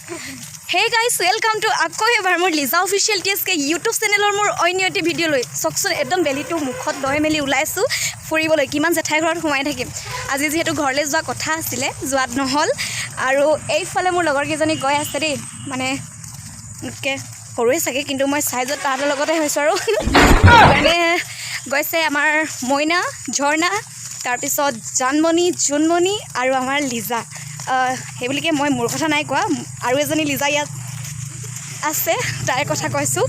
Hey guys, welcome to আকৌ এবাৰ মোৰ লিজা অফিচিয়েল টিএসকে ইউটিউব চেনেলৰ মোৰ অন্য এটি ভিডিঅ' লৈ চকচোন একদম বেলিটো মুখত লৈ মেলি ওলাইছো ফুৰিবলৈ কিমান জেঠাই ঘৰত সোমাই থাকিম আজি যেহেতু ঘৰলৈ যোৱা কথা আছিলে যোৱাত নহল আৰু এইফালে মোৰ লগৰ কেইজনী গৈ আছে দেই মানে কে সৰুৱে চাগে কিন্তু মই সাইজত তাহাঁতৰ লগতে হৈছো আৰু মানে গৈছে আমাৰ মইনা ঝৰ্ণা তাৰপিছত জানমণি জুনমণি আৰু আমাৰ লিজা সেইবুলিকে মই মোৰ কথা নাই কোৱা আৰু এজনী লিজা ইয়াত আছে তাইৰ কথা কৈছোঁ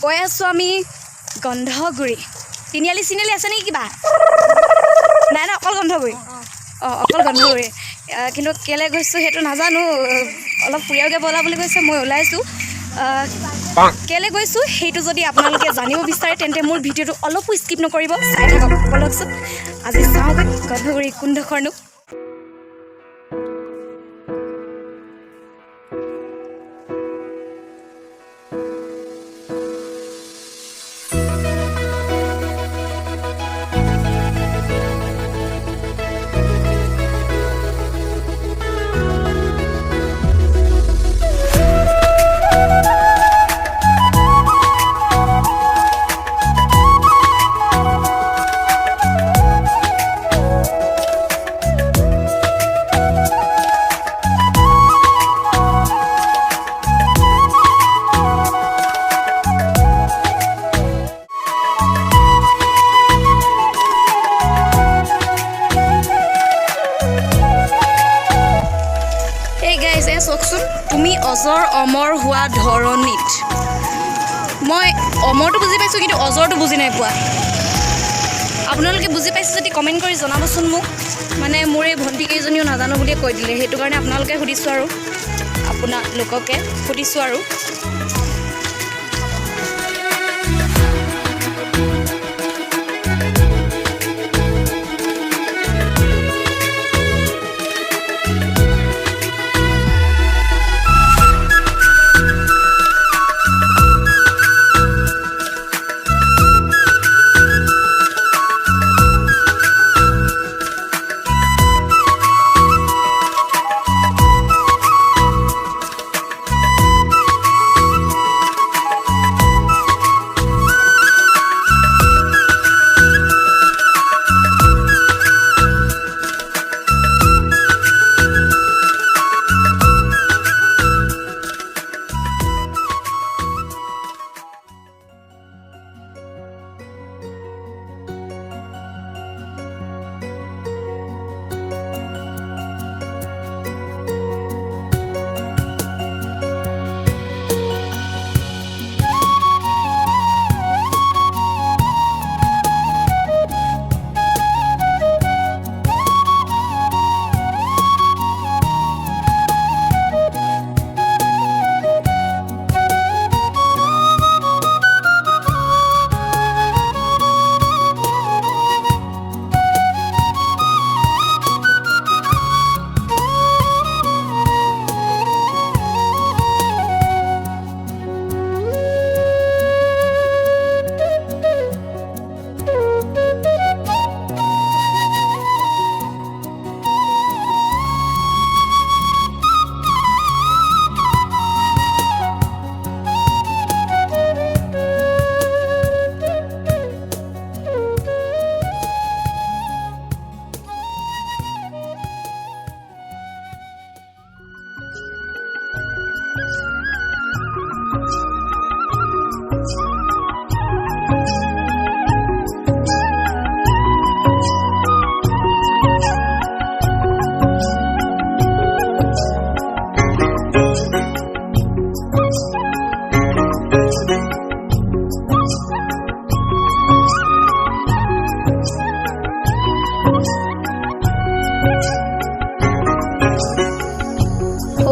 গৈ আছোঁ আমি গন্ধগুৰি তিনিআলি চিনিআলি আছে নেকি কিবা নাই না অকল গন্ধগুৰি অকল গন্ধগুৰি কিন্তু কেলৈ গৈছোঁ সেইটো নাজানো অলপ ফুৰিয়াওকৈ ব'লা বুলি কৈছে মই ওলাইছোঁ কেলৈ গৈছোঁ সেইটো যদি আপোনালোকে জানিব বিচাৰে তেন্তে মোৰ ভিডিঅ'টো অলপো স্কিপ নকৰিব চাই থাকক বলকচোন আজি চাওঁগৈ গন্ধগুৰি কোনডোখৰনো চকচোন তুমি অজৰ অমৰ হোৱা ধৰণিত মই অমৰটো বুজি পাইছোঁ কিন্তু অজৰটো বুজি নাই পোৱা আপোনালোকে বুজি পাইছে যদি কমেণ্ট কৰি জনাবচোন মোক মানে মোৰ এই ভণ্টি কেইজনীও নাজানো বুলিয়ে কৈ দিলে সেইটো কাৰণে আপোনালোকে সুধিছোঁ আৰু আপোনালোককে সুধিছোঁ আৰু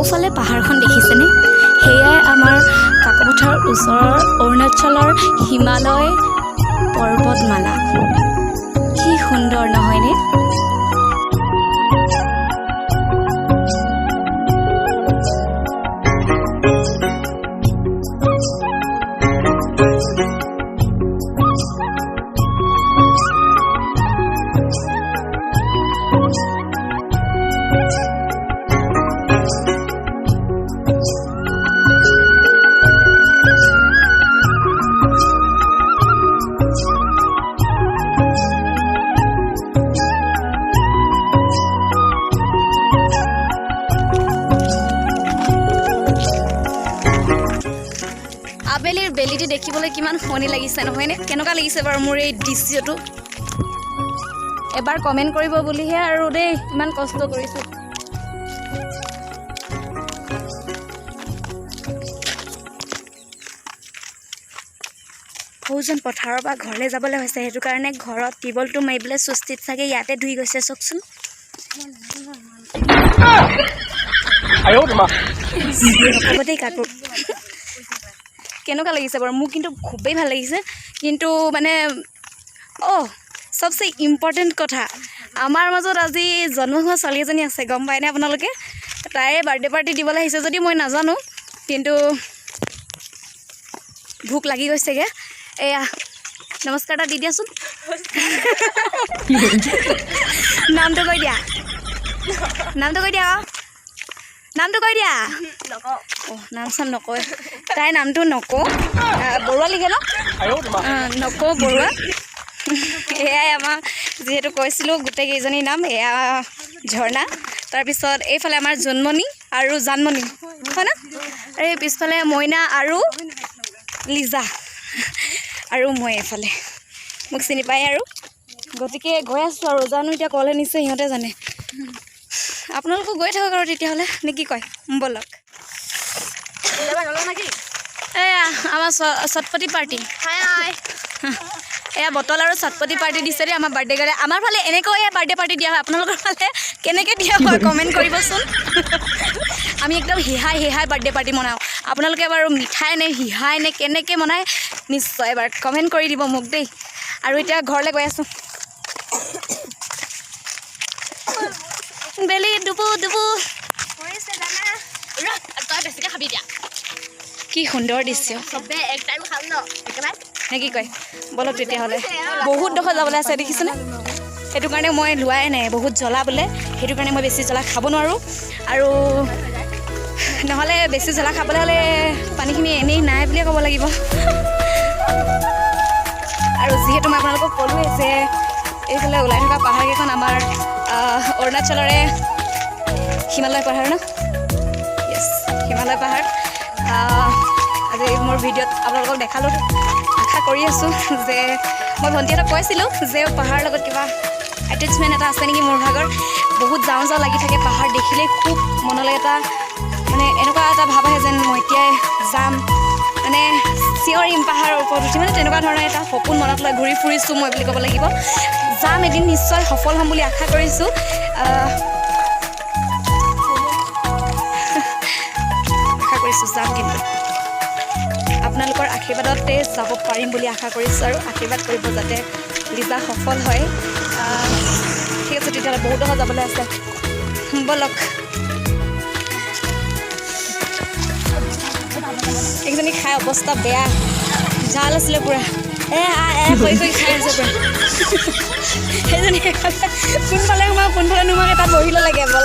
সৌফালে পাহাৰখন দেখিছেনে সেয়াই আমাৰ কাকপথাৰৰ ওচৰৰ অৰুণাচলৰ হিমালয় পৰ্বতমালা কি সুন্দৰ নহয়নে বেলিটি দেখিবলৈ কিমান শুৱনি লাগিছে নহয়নে কেনেকুৱা লাগিছে বাৰু মোৰ এই দৃশ্যটো এবাৰ কমেণ্ট কৰিব বুলিহে আৰু দেই ইমান কষ্ট কৰিছোঁ সৌজন পথাৰৰ পৰা ঘৰলৈ যাবলৈ হৈছে সেইটো কাৰণে ঘৰত টিউবৱেলটো মাৰিবলৈ সুস্থিত চাগে ইয়াতে ধুই গৈছে চাওকচোন হ'ব দেই কাকো কেনেকুৱা লাগিছে বাৰু মোক কিন্তু খুবেই ভাল লাগিছে কিন্তু মানে চবচে ইম্পৰ্টেণ্ট কথা আমাৰ মাজত আজি জন্ম হোৱা ছোৱালী এজনী আছে গম পায়নে আপোনালোকে তাইৰে বাৰ্থডে পাৰ্টি দিবলৈ আহিছে যদি মই নাজানো কিন্তু ভোক লাগি গৈছেগৈ এয়া নমস্কাৰ এটা দি দিয়াচোন নামটো কৈ দিয়া নামটো কৈ দিয়া নাম চাম নকয় তাইৰ নামটো নকওঁ বৰুৱা লিখে নকওঁ বৰুৱা এয়াই আমাক যিহেতু কৈছিলোঁ গোটেইকেইজনীৰ নাম এয়া ঝৰ্ণা তাৰপিছত এইফালে আমাৰ জোনমণি আৰু জানমণি হয় না আৰু এই পিছফালে মইনা আৰু লিজা আৰু মই এইফালে মোক চিনি পায় আৰু গতিকে গৈ আছোঁ আৰু জানো এতিয়া ক'লে নিশ্চয় সিহঁতে জানে আপোনালোকো গৈ থাকক আৰু তেতিয়াহ'লে নে কি কয় ব'লক এয়া আমাৰ চটপতি পাৰ্টি এয়া বটল আৰু চটপতি পাৰ্টি দিছে দেই আমাৰ বাৰ্থডে গালে আমাৰ ফালে এনেকৈ বাৰ্থডে পাৰ্টি দিয়া হয় আপোনালোকৰ ফালে কেনেকৈ দিয়া হয় কমেণ্ট কৰিবচোন আমি একদম হিহাই বাৰ্থডে পাৰ্টি মনাওঁ আপোনালোকে বাৰু মিঠাই নে হিহাই নে কেনেকৈ মনায় নিশ্চয় এবাৰ কমেণ্ট কৰি দিব মোক দেই আৰু এতিয়া ঘৰলৈ গৈ আছোঁ বেলি ডুবু কি সুন্দৰ দৃশ্য নে কি কয় বলক তেতিয়াহ'লে বহুত ডোখৰ যাবলৈ আছে দেখিছেনে সেইটো কাৰণে মই লোৱাই নাই বহুত জ্বলা বোলে সেইটো কাৰণে মই বেছি জ্বলা খাব নোৱাৰোঁ আৰু নহ'লে বেছি জ্বলা খাবলৈ হ'লে পানীখিনি এনেই নাই বুলিয়ে ক'ব লাগিব আৰু যিহেতু মই আপোনালোকক ক'লোৱে যে এইফালে ওলাই থকা পাহাৰকেইখন আমাৰ অৰুণাচলৰে হিমালয় পাহাৰ ন য়েছ হিমালয় পাহাৰ আজি মোৰ ভিডিঅ'ত আপোনালোকক দেখালোঁ আশা কৰি আছোঁ যে মই ভণ্টিহঁতক কৈছিলোঁ যে পাহাৰৰ লগত কিবা এটেচমেণ্ট এটা আছে নেকি মোৰ ভাগৰ বহুত যাওঁ লাগি থাকে পাহাৰ দেখিলেই খুব মনলৈ এটা মানে এনেকুৱা এটা ভাৱ আহে যেন মই এতিয়াই যাম মানে চিঞৰিম পাহাৰৰ ওপৰত উঠি মানে তেনেকুৱা ধৰণৰ এটা সপোন মনত লৈ ঘূৰি ফুৰিছোঁ মই বুলি ক'ব লাগিব যাম এদিন নিশ্চয় সফল হ'ম বুলি আশা কৰিছোঁ যাম কিন্তু আপোনালোকৰ আশীৰ্বাদতে যাব পাৰিম বুলি আশা কৰিছোঁ আৰু আশীৰ্বাদ কৰিব যাতে লিজা সফল হয় ঠিক আছে তেতিয়াহ'লে বহুত ডোখৰ যাবলৈ আছে ব'লক এইকেইজনী খাই অৱস্থা বেয়া জাল আছিলে পূৰা কৰি খাই আছে পূৰা সেইজনী কোনফালে সোমাওঁ কোনফালে নোমাওঁ এটা বহি ল'লে কেৱল